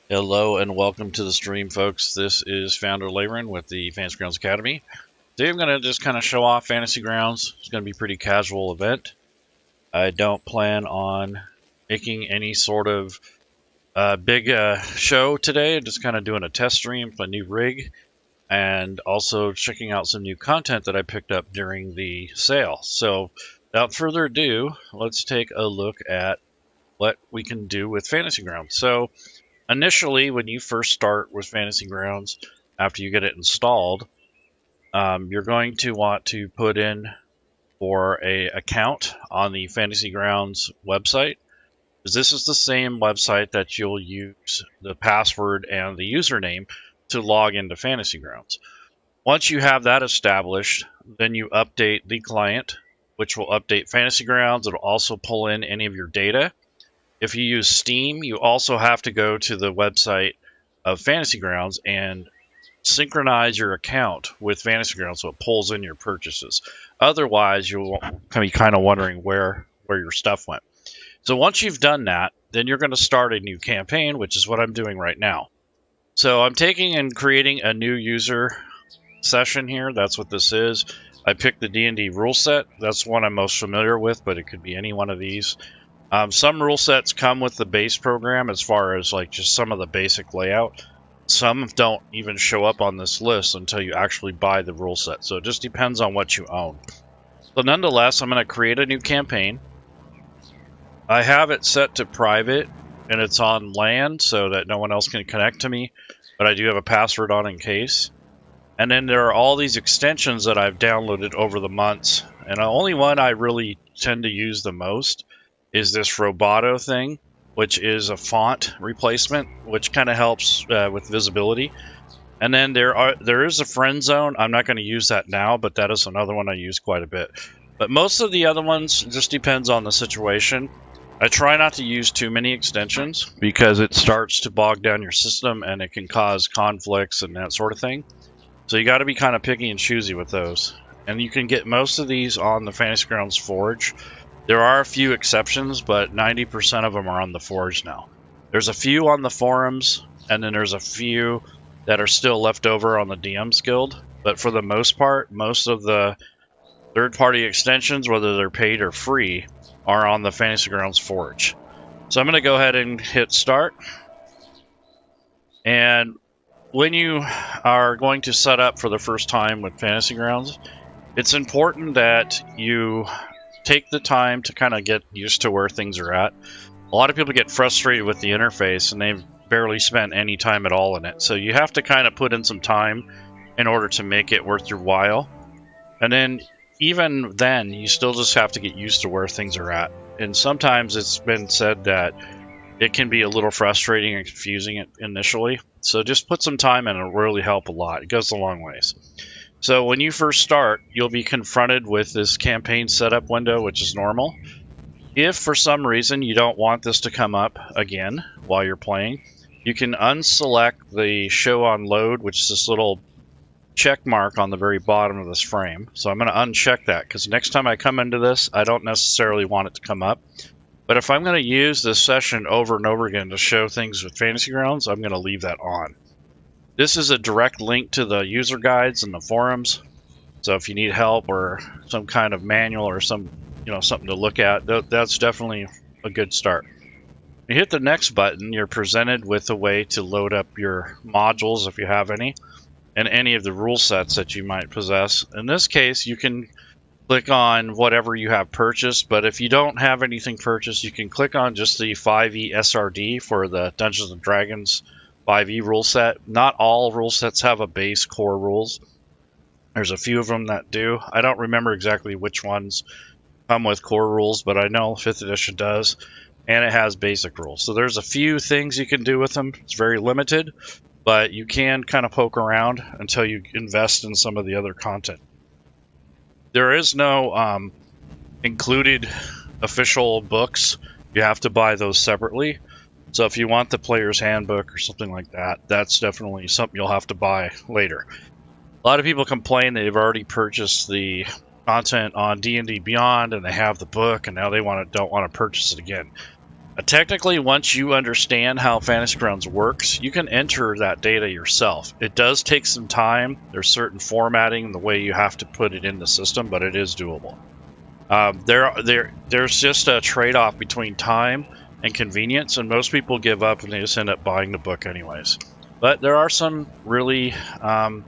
Hello and welcome to the stream, folks. This is Founder Layron with the Fantasy Grounds Academy. Today I'm going to just kind of show off Fantasy Grounds. It's going to be a pretty casual event. I don't plan on making any sort of big show today. I'm just kind of doing a test stream for a new rig and also checking out some new content that I picked up during the sale. So without further ado, let's take a look at what we can do with Fantasy Grounds. So initially, when you first start with Fantasy Grounds, after you get it installed, you're going to want to put in for a account on the Fantasy Grounds website, because this is the same website that you'll use the password and the username to log into Fantasy Grounds. Once you have that established, then you update the client, which will update Fantasy Grounds. It'll also pull in any of your data. If you use Steam, you also have to go to the website of Fantasy Grounds and synchronize your account with Fantasy Grounds so it pulls in your purchases. Otherwise, you'll be kind of wondering where your stuff went. So once you've done that, then you're going to start a new campaign, which is what I'm doing right now. So I'm taking and creating a new user session here. That's what this is. I picked the D&D rule set. That's one I'm most familiar with, but it could be any one of these. Some rule sets come with the base program as far as like just some of the basic layout. Some don't even show up on this list until you actually buy the rule set. So it just depends on what you own. So nonetheless, I'm going to create a new campaign. I have it set to private and it's on LAN so that no one else can connect to me, but I do have a password on in case. And then there are all these extensions that I've downloaded over the months, and the only one I really tend to use the most is this Roboto thing, which is a font replacement, which kind of helps with visibility. And then there is a friend zone. I'm not going to use that now, but that is another one I use quite a bit. But most of the other ones just depends on the situation. I try not to use too many extensions because it starts to bog down your system and it can cause conflicts and that sort of thing. So you got to be kind of picky and choosy with those. And you can get most of these on the Fantasy Grounds Forge. There are a few exceptions, but 90% of them are on the Forge now. There's a few on the forums, and then there's a few that are still left over on the DM's Guild. But for the most part, most of the third-party extensions, whether they're paid or free, are on the Fantasy Grounds Forge. So I'm going to go ahead and hit start. And when you are going to set up for the first time with Fantasy Grounds, it's important that you take the time to kind of get used to where things are at. A lot of people get frustrated with the interface and they've barely spent any time at all in it. So you have to kind of put in some time in order to make it worth your while. And then even then, you still just have to get used to where things are at. And sometimes it's been said that it can be a little frustrating and confusing initially. So just put some time in, it'll really help a lot. It goes a long ways. So when you first start, you'll be confronted with this campaign setup window, which is normal. If for some reason you don't want this to come up again while you're playing, you can unselect the show on load, which is this little check mark on the very bottom of this frame. So I'm going to uncheck that because next time I come into this, I don't necessarily want it to come up. But if I'm going to use this session over and over again to show things with Fantasy Grounds, I'm going to leave that on. This is a direct link to the user guides and the forums. So if you need help or some kind of manual or something to look at, that's definitely a good start. You hit the next button, you're presented with a way to load up your modules if you have any, and any of the rule sets that you might possess. In this case, you can click on whatever you have purchased, but if you don't have anything purchased, you can click on just the 5e SRD for the Dungeons & Dragons 5e rule set. Not all rule sets have a base core rules. There's a few of them that do. I don't remember exactly which ones come with core rules, but I know 5th edition does, and it has basic rules. So there's a few things you can do with them. It's very limited, but you can kind of poke around until you invest in some of the other content. There is no included official books. You have to buy those separately. So if you want the player's handbook or something like that, that's definitely something you'll have to buy later. A lot of people complain that they've already purchased the content on D&D Beyond and they have the book and now they don't want to purchase it again. Technically, once you understand how Fantasy Grounds works, you can enter that data yourself. It does take some time. There's certain formatting, the way you have to put it in the system, but it is doable. There's just a trade-off between time and convenience, and most people give up and they just end up buying the book anyways. But there are some really, I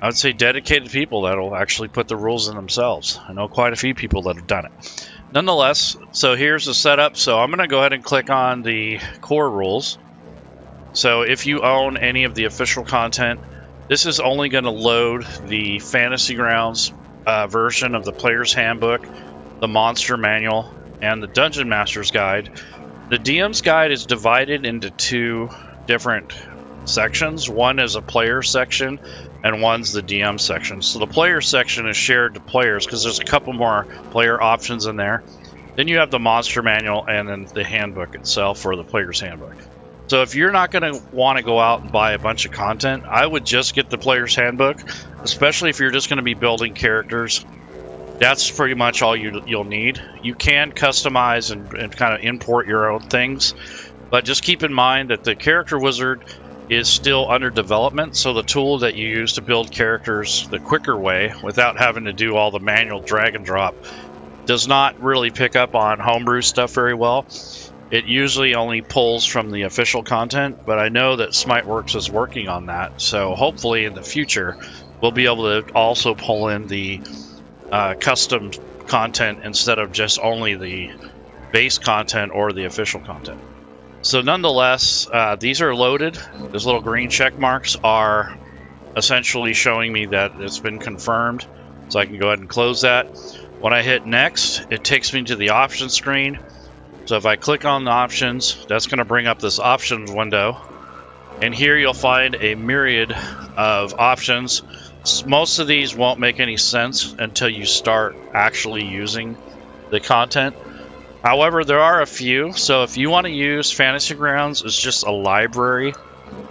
would say, dedicated people that'll actually put the rules in themselves. I know quite a few people that have done it. Nonetheless, so here's the setup. So I'm going to go ahead and click on the core rules. So if you own any of the official content, this is only going to load the Fantasy Grounds version of the Player's Handbook, the Monster Manual, and the Dungeon Master's Guide. The DM's Guide is divided into two different sections. One is a player section, and one's the DM section. So the player section is shared to players because there's a couple more player options in there. Then you have the Monster Manual and then the handbook itself for the Player's Handbook. So if you're not going to want to go out and buy a bunch of content, I would just get the Player's Handbook, especially if you're just going to be building characters. That's pretty much all you'll need. You can customize and kind of import your own things, but just keep in mind that the Character Wizard is still under development, so the tool that you use to build characters the quicker way without having to do all the manual drag and drop does not really pick up on homebrew stuff very well. It usually only pulls from the official content, but I know that Smiteworks is working on that, so hopefully in the future we'll be able to also pull in the custom content instead of just only the base content or the official content. So nonetheless, these are loaded. Those little green check marks are essentially showing me that it's been confirmed. So I can go ahead and close that. When I hit next, it takes me to the options screen. So if I click on the options, that's going to bring up this options window. And here you'll find a myriad of options. Most of these won't make any sense until you start actually using the content. However, there are a few. So if you want to use Fantasy Grounds as just a library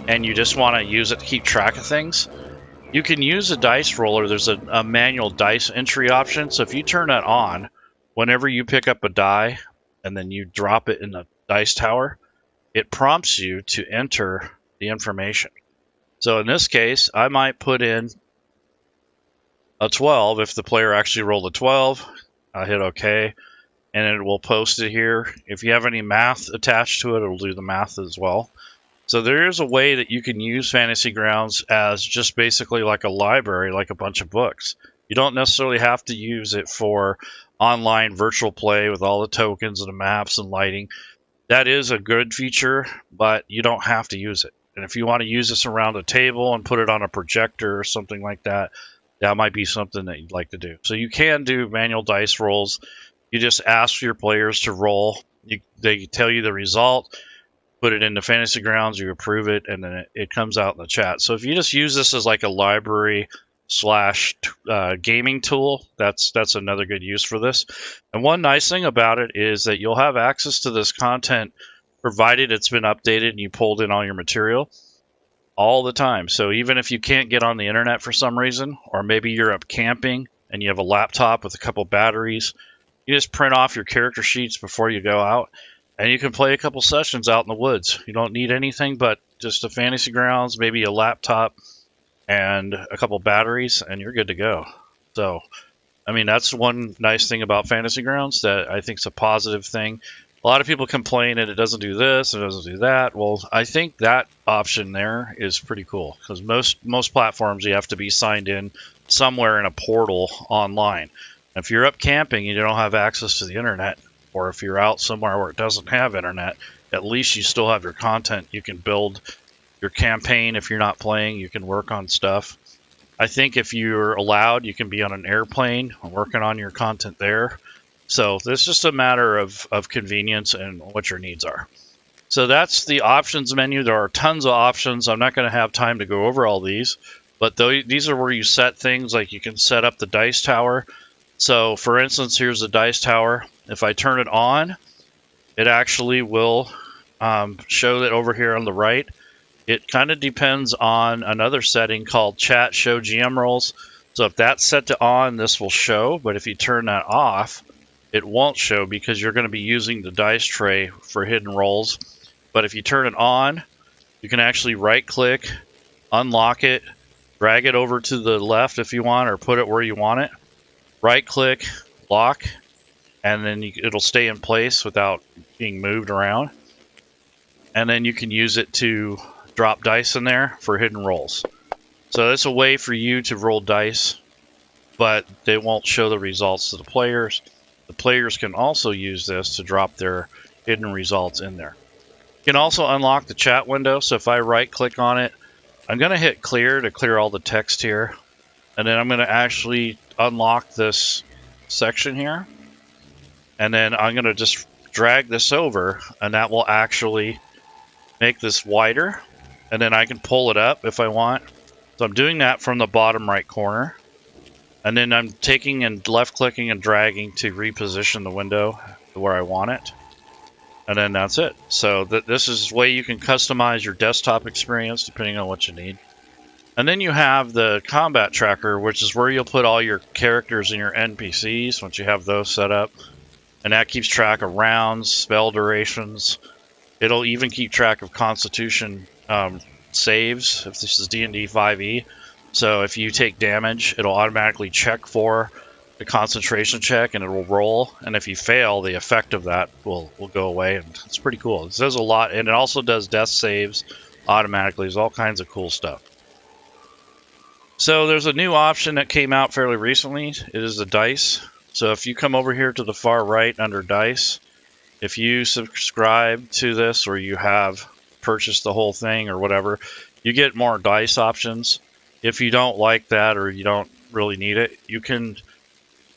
and you just want to use it to keep track of things, you can use a dice roller. There's a manual dice entry option. So if you turn that on, whenever you pick up a die and then you drop it in the dice tower, it prompts you to enter the information. So in this case, I might put in a 12 if the player actually rolled a 12. I hit OK. And it will post it here. If you have any math attached to it, it'll do the math as well. So there is a way that you can use Fantasy Grounds as just basically like a library, like a bunch of books. You don't necessarily have to use it for online virtual play with all the tokens and the maps and lighting. That is a good feature, but you don't have to use it. And if you want to use this around a table and put it on a projector or something like that, that might be something that you'd like to do. So you can do manual dice rolls. You just ask your players to roll. They tell you the result, put it into Fantasy Grounds, you approve it, and then it comes out in the chat. So if you just use this as like a library / gaming tool, that's another good use for this. And one nice thing about it is that you'll have access to this content provided it's been updated and you pulled in all your material all the time. So even if you can't get on the internet for some reason, or maybe you're up camping and you have a laptop with a couple batteries, you just print off your character sheets before you go out, and you can play a couple sessions out in the woods. You don't need anything but just a Fantasy Grounds, maybe a laptop, and a couple batteries, and you're good to go. So, I mean, that's one nice thing about Fantasy Grounds that I think is a positive thing. A lot of people complain that it doesn't do this, it doesn't do that. Well, I think that option there is pretty cool, because most platforms you have to be signed in somewhere in a portal online. If you're up camping and you don't have access to the internet, or if you're out somewhere where it doesn't have internet, at least you still have your content. You can build your campaign. If you're not playing, you can work on stuff. I think if you're allowed, you can be on an airplane working on your content there. So it's just a matter of convenience and what your needs are. So that's the options menu. There are tons of options. I'm not going to have time to go over all these, but these are where you set things. Like you can set up the dice tower. So, for instance, here's the dice tower. If I turn it on, it actually will show that over here on the right. It kind of depends on another setting called Chat Show GM Roles. So if that's set to on, this will show. But if you turn that off, it won't show because you're going to be using the dice tray for hidden rolls. But if you turn it on, you can actually right click, unlock it, drag it over to the left if you want, or put it where you want it. Right click, lock, and then it'll stay in place without being moved around. And then you can use it to drop dice in there for hidden rolls. So that's a way for you to roll dice, but they won't show the results to the players. The players can also use this to drop their hidden results in there. You can also unlock the chat window. So if I right click on it, I'm going to hit clear to clear all the text here. And then I'm going to actually unlock this section here. And then I'm going to just drag this over, and that will actually make this wider. And then I can pull it up if I want. So I'm doing that from the bottom right corner. And then I'm taking and left clicking and dragging to reposition the window where I want it. And then that's it. So this is a way you can customize your desktop experience depending on what you need. And then you have the combat tracker, which is where you'll put all your characters and your NPCs once you have those set up. And that keeps track of rounds, spell durations. It'll even keep track of constitution saves if this is D&D 5e. So if you take damage, it'll automatically check for the concentration check and it will roll. And if you fail, the effect of that will go away. And it's pretty cool. It does a lot. And it also does death saves automatically. There's all kinds of cool stuff. So there's a new option that came out fairly recently. It is the dice. So if you come over here to the far right under dice, if you subscribe to this or you have purchased the whole thing or whatever, you get more dice options. If you don't like that or you don't really need it, you can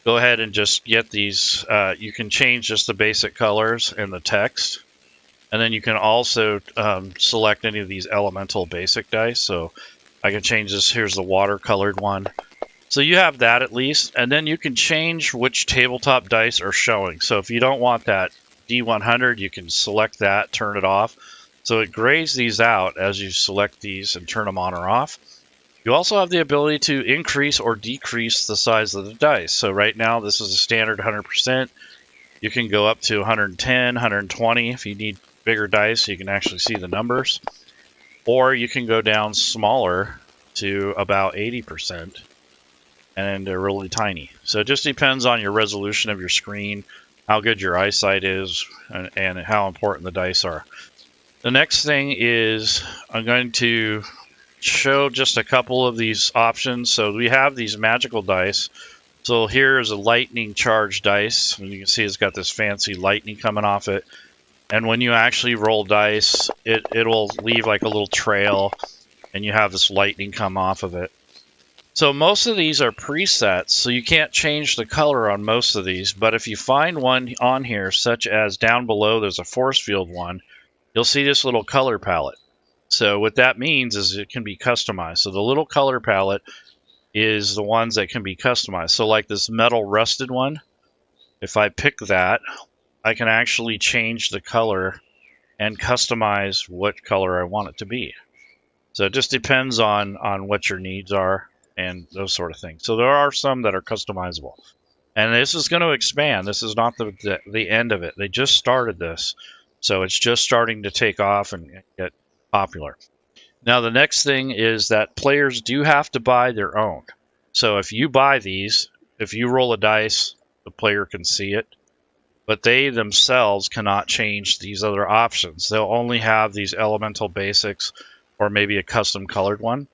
go ahead and just get these. You can change just the basic colors and the text. And then you can also select any of these elemental basic dice. So I can change this. Here's the watercolored one. So you have that at least. And then you can change which tabletop dice are showing. So if you don't want that D100, you can select that, turn it off. So it grays these out as you select these and turn them on or off. You also have the ability to increase or decrease the size of the dice. So right now this is a standard 100%. You can go up to 110, 120 if you need bigger dice so you can actually see the numbers. Or you can go down smaller to about 80%. And they're really tiny. So it just depends on your resolution of your screen, how good your eyesight is, and how important the dice are. The next thing is I'm going to show just a couple of these options. So we have these magical dice. So here is a lightning charge dice. And you can see it's got this fancy lightning coming off it. And when you actually roll dice, it will leave like a little trail and you have this lightning come off of it. So most of these are presets, so you can't change the color on most of these. But if you find one on here, such as down below, there's a force field one, you'll see this little color palette. So what that means is it can be customized. So the little color palette is the ones that can be customized. So like this metal rusted one, if I pick that, I can actually change the color and customize what color I want it to be. So it just depends on what your needs are and those sort of things. So there are some that are customizable. And this is going to expand. This is not the end of it. They just started this. So it's just starting to take off and get popular. Now the next thing is that players do have to buy their own. So if you buy these, if you roll a dice, the player can see it. But they themselves cannot change these other options. They'll only have these elemental basics or maybe a custom colored one.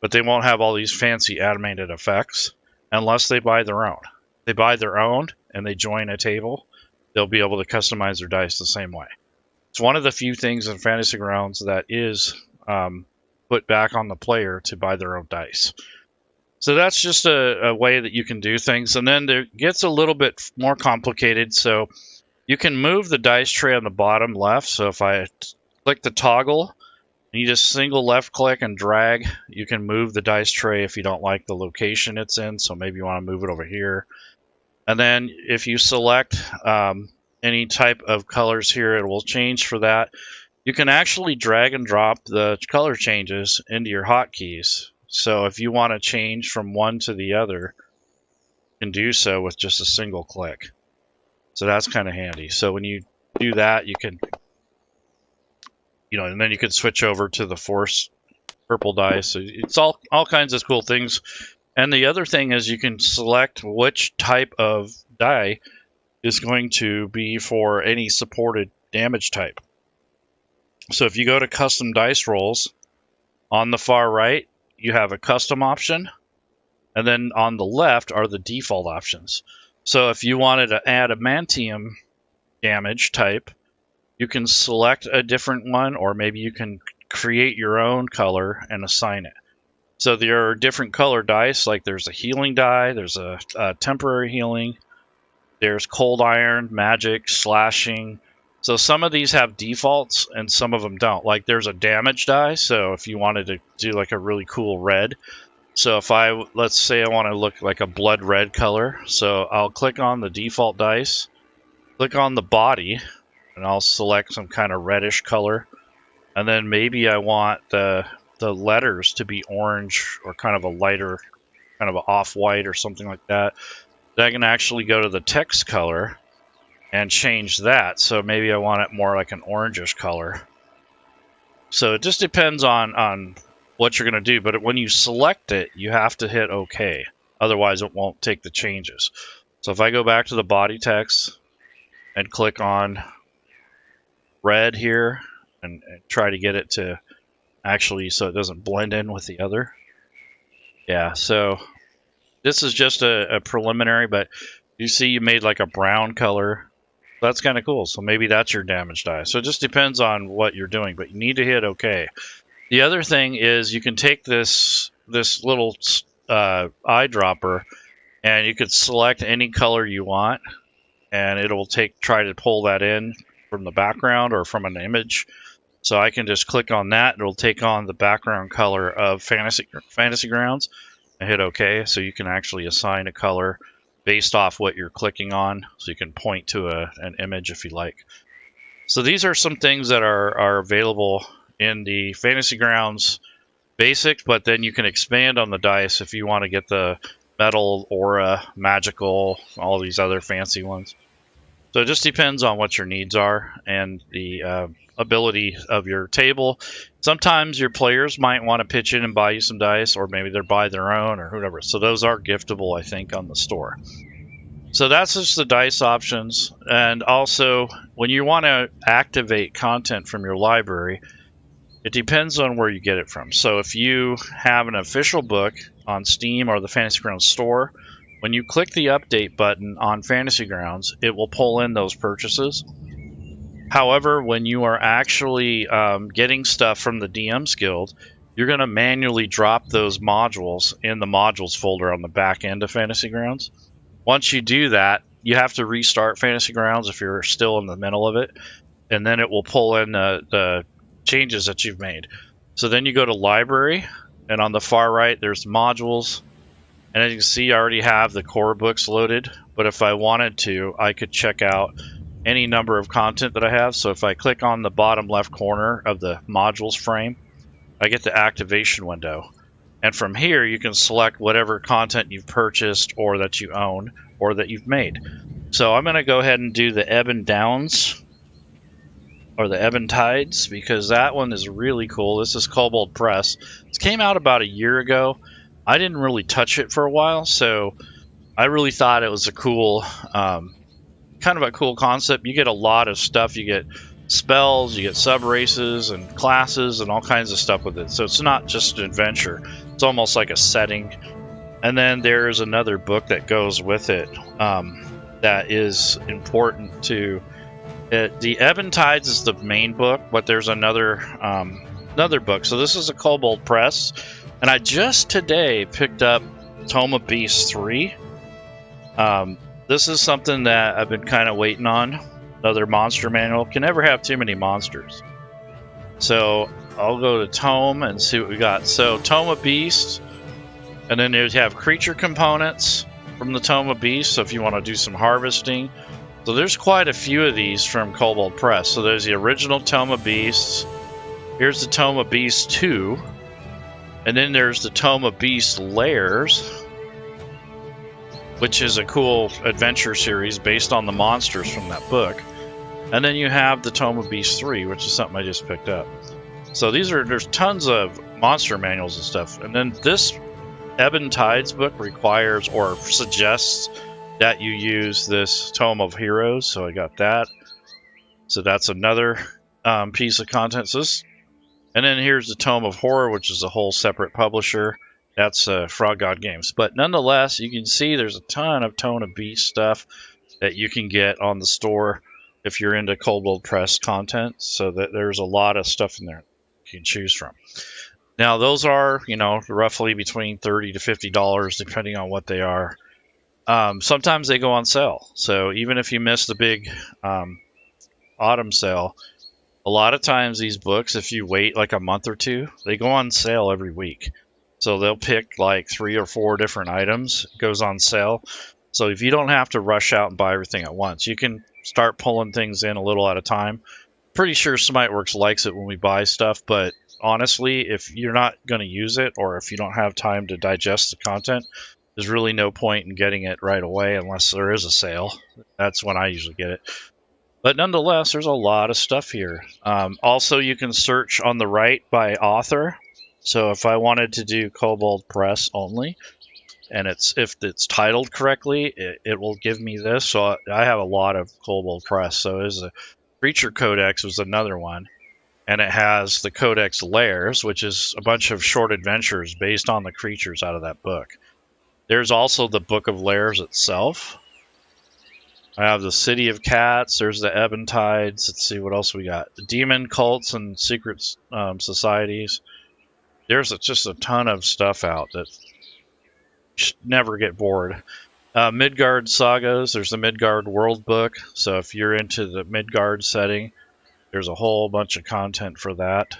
But they won't have all these fancy animated effects unless they buy their own. They buy their own and they join a table, they'll be able to customize their dice the same way. It's one of the few things in Fantasy Grounds that is put back on the player to buy their own dice. So that's just a way that you can do things. And then it gets a little bit more complicated. So you can move the dice tray on the bottom left. So if I click the toggle, you just single left click and drag. You can move the dice tray if you don't like the location it's in. So maybe you want to move it over here. And then if you select any type of colors here, it will change for that. You can actually drag and drop the color changes into your hotkeys. So if you want to change from one to the other, you can do so with just a single click. So that's kind of handy. So when you do that, you can, and then you can switch over to the Force purple dice. So it's all kinds of cool things. And the other thing is you can select which type of die is going to be for any supported damage type. So if you go to custom dice rolls, on the far right, you have a custom option. And then on the left are the default options. So if you wanted to add a Mantium damage type, you can select a different one, or maybe you can create your own color and assign it. So there are different color dice, like there's a healing die, there's a temporary healing, there's cold iron, magic, slashing. So some of these have defaults and some of them don't. Like there's a damage die, so if you wanted to do like a really cool red. So if let's say I want to look like a blood red color, so I'll click on the default dice, click on the body, and I'll select some kind of reddish color. And then maybe I want the letters to be orange or kind of a lighter, kind of an off-white or something like that. Then I can actually go to the text color and change that. So maybe I want it more like an orangish color. So it just depends on what you're going to do. But when you select it, you have to hit OK. Otherwise, it won't take the changes. So if I go back to the body text and click on red here and try to get it to actually so it doesn't blend in with the other. Yeah, so this is just a preliminary, but you see you made like a brown color. That's kind of cool. So maybe that's your damage die. So it just depends on what you're doing, but you need to hit OK. The other thing is you can take this little eyedropper and you could select any color you want, and it will try to pull that in from the background or from an image. So I can just click on that. It'll take on the background color of Fantasy Grounds and hit OK. So you can actually assign a color based off what you're clicking on. So you can point to an image if you like. So these are some things that are available in the Fantasy Grounds basic, but then you can expand on the dice if you want to get the metal, aura, magical, all these other fancy ones. So it just depends on what your needs are and the ability of your table. Sometimes your players might want to pitch in and buy you some dice, or maybe they're buy their own or whatever. So those are giftable, I think, on the store. So that's just the dice options. And also, when you want to activate content from your library, it depends on where you get it from. So if you have an official book on Steam or the Fantasy Grounds store, when you click the update button on Fantasy Grounds, it will pull in those purchases. However, when you are actually getting stuff from the DM's Guild, you're going to manually drop those modules in the modules folder on the back end of Fantasy Grounds. Once you do that, you have to restart Fantasy Grounds if you're still in the middle of it, and then it will pull in the changes that you've made. So then you go to Library, and on the far right, there's modules. And as you can see, I already have the core books loaded, but if I wanted to, I could check out any number of content that I have. So if I click on the bottom left corner of the modules frame, I get the activation window. And from here, you can select whatever content you've purchased or that you own or that you've made. So I'm going to go ahead and do the Ebb and Downs, or the Ebb and Tides, because that one is really cool. This is Kobold Press. It came out about a year ago. I didn't really touch it for a while, so I really thought it was a cool, kind of a cool concept. You get a lot of stuff. You get spells, you get sub-races and classes and all kinds of stuff with it. So it's not just an adventure. It's almost like a setting. And then there's another book that goes with it that is important to it. The Ebb and Tides is the main book, but there's another book. So this is a Kobold Press. And I just today picked up Tome of Beasts 3. This is something that I've been kind of waiting on. Another monster manual. Can never have too many monsters. So I'll go to Tome and see what we got. So Tome of Beasts. And then you have creature components from the Tome of Beasts. So if you want to do some harvesting. So there's quite a few of these from Kobold Press. So there's the original Tome of Beasts. Here's the Tome of Beasts 2. And then there's the Tome of Beasts Layers. which is a cool adventure series based on the monsters from that book. And then you have the Tome of Beasts 3, which is something I just picked up. So there's tons of monster manuals and stuff. And then this Ebon Tides book requires or suggests that you use this Tome of Heroes. So I got that. So that's another piece of content. And then here's the Tome of Horror, which is a whole separate publisher. That's Frog God Games. But nonetheless, you can see there's a ton of Tome of Beast stuff that you can get on the store if you're into Kobold Press content. So that there's a lot of stuff in there you can choose from. Now, those are, roughly between $30 to $50, depending on what they are. Sometimes they go on sale. So even if you miss the big autumn sale, a lot of times these books, if you wait like a month or two, they go on sale every week. So they'll pick like 3 or 4 different items, goes on sale. So if you don't have to rush out and buy everything at once, you can start pulling things in a little at a time. Pretty sure Smiteworks likes it when we buy stuff, but honestly, if you're not going to use it, or if you don't have time to digest the content, there's really no point in getting it right away unless there is a sale. That's when I usually get it. But nonetheless, there's a lot of stuff here. Also, you can search on the right by author. So if I wanted to do Kobold Press only, and if it's titled correctly, it will give me this. So I have a lot of Kobold Press. So there's a Creature Codex was another one. And it has the Codex Lairs, which is a bunch of short adventures based on the creatures out of that book. There's also the Book of Lairs itself. I have the City of Cats. There's the Ebon Tides. Let's see what else we got. Demon cults and secret societies. There's just a ton of stuff out that should never get bored. Midgard sagas. There's the Midgard World Book. So if you're into the Midgard setting, there's a whole bunch of content for that.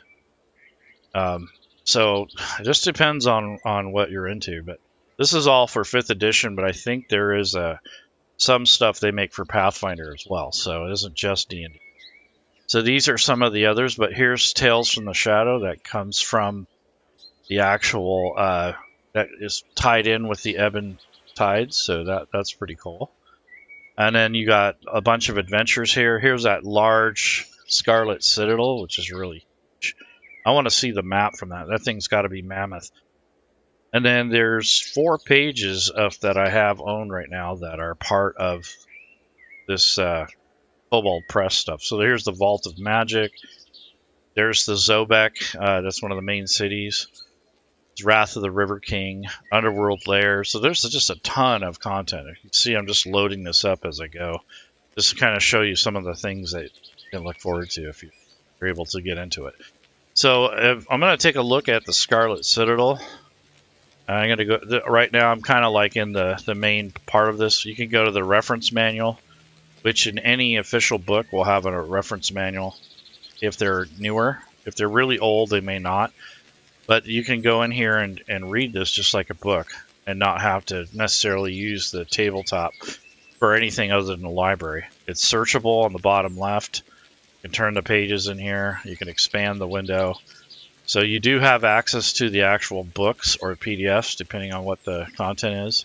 So it just depends on what you're into. But this is all for 5th edition, but I think there is some stuff they make for Pathfinder as well. So it isn't just D&D. So these are some of the others, but here's Tales from the Shadow that comes from the actual, that is tied in with the Ebon Tides. So that's pretty cool. And then you got a bunch of adventures here. Here's that large Scarlet Citadel, which is really huge. I want to see the map from that. That thing's got to be mammoth. And then there's 4 pages that I have owned right now that are part of this Kobold Press stuff. So here's the Vault of Magic. There's the Zobek. That's one of the main cities. There's Wrath of the River King, Underworld Lair. So there's just a ton of content. You can see I'm just loading this up as I go, just to kind of show you some of the things that you can look forward to if you're able to get into it. So I'm going to take a look at the Scarlet Citadel. I'm going to go right now. I'm kind of like in the main part of this. You can go to the reference manual, which in any official book will have a reference manual. If they're newer, if they're really old, they may not. But you can go in here and read this just like a book and not have to necessarily use the tabletop for anything other than the library. It's searchable on the bottom left. You can turn the pages in here. You can expand the window. So you do have access to the actual books or PDFs, depending on what the content is.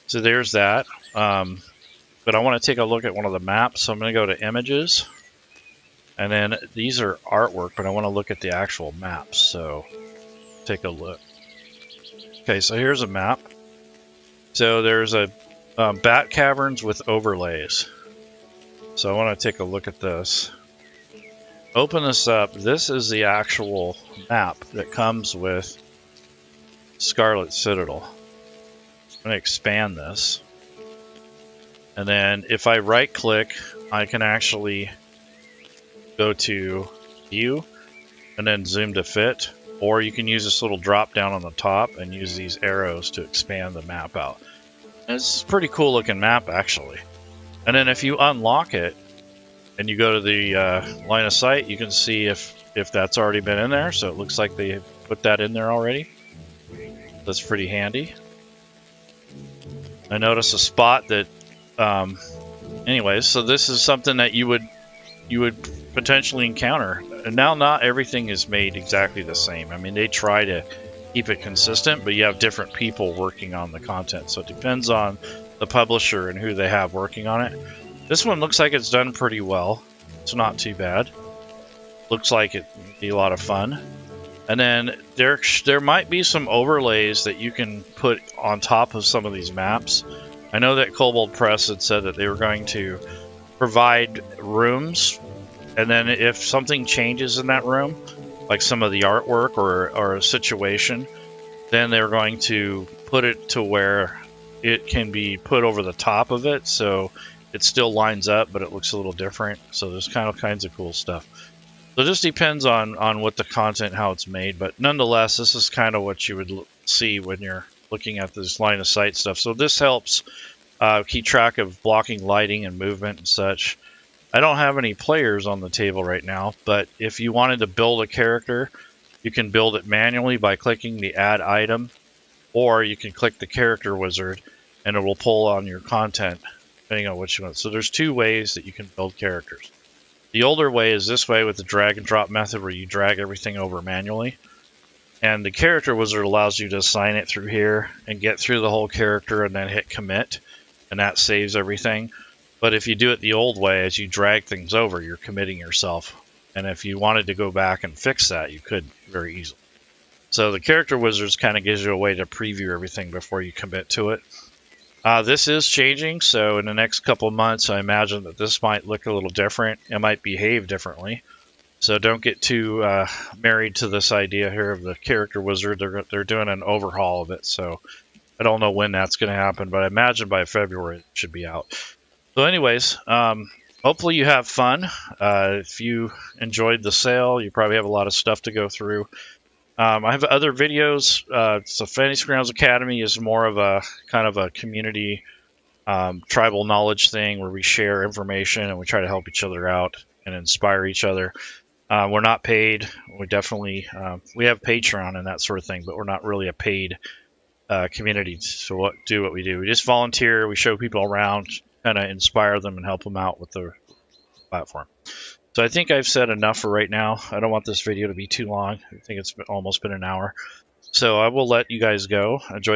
So there's that. But I want to take a look at one of the maps. So I'm going to go to Images. And then these are artwork, but I want to look at the actual maps. So take a look. Okay, so here's a map. So there's a Bat Caverns with overlays. So I want to take a look at this. Open this up. This is the actual map that comes with Scarlet Citadel. I'm going to expand this. And then if I right click, I can actually go to View and then zoom to fit. Or you can use this little drop down on the top and use these arrows to expand the map out. It's a pretty cool looking map actually. And then if you unlock it, and you go to the line of sight, you can see if that's already been in there. So it looks like they put that in there already. That's pretty handy. I noticed a spot that, anyways, so this is something that you would potentially encounter. And now not everything is made exactly the same. I mean, they try to keep it consistent, but you have different people working on the content. So it depends on the publisher and who they have working on it. This one looks like it's done pretty well. It's not too bad. Looks like it'd be a lot of fun. And then there might be some overlays that you can put on top of some of these maps. I know that Kobold Press had said that they were going to provide rooms, and then if something changes in that room, like some of the artwork or a situation, then they're going to put it to where it can be put over the top of it, so it still lines up, but it looks a little different. So there's kinds of cool stuff. So it just depends on what the content, how it's made, but nonetheless, this is kind of what you would see when you're looking at this line of sight stuff. So this helps keep track of blocking, lighting, and movement and such. I don't have any players on the table right now, but if you wanted to build a character, you can build it manually by clicking the add item, or you can click the character wizard and it will pull on your content depending on what you want. So there's two ways that you can build characters. The older way is this way with the drag and drop method, where you drag everything over manually. And the character wizard allows you to assign it through here and get through the whole character and then hit commit, and that saves everything. But if you do it the old way, as you drag things over, you're committing yourself. And if you wanted to go back and fix that, you could very easily. So the character wizards kind of gives you a way to preview everything before you commit to it. This is changing, so in the next couple of months, I imagine that this might look a little different. It might behave differently. So don't get too married to this idea here of the character wizard. They're doing an overhaul of it, so I don't know when that's going to happen, but I imagine by February it should be out. So anyways, hopefully you have fun. If you enjoyed the sale, you probably have a lot of stuff to go through. I have other videos. So Fantasy Grounds Academy is more of a kind of a community tribal knowledge thing where we share information and we try to help each other out and inspire each other. We're not paid. We definitely we have Patreon and that sort of thing, but we're not really a paid community to do what we do. We just volunteer. We show people around, kind of inspire them and help them out with the platform. So I think I've said enough for right now. I don't want this video to be too long. I think it's almost been an hour. So I will let you guys go. Enjoy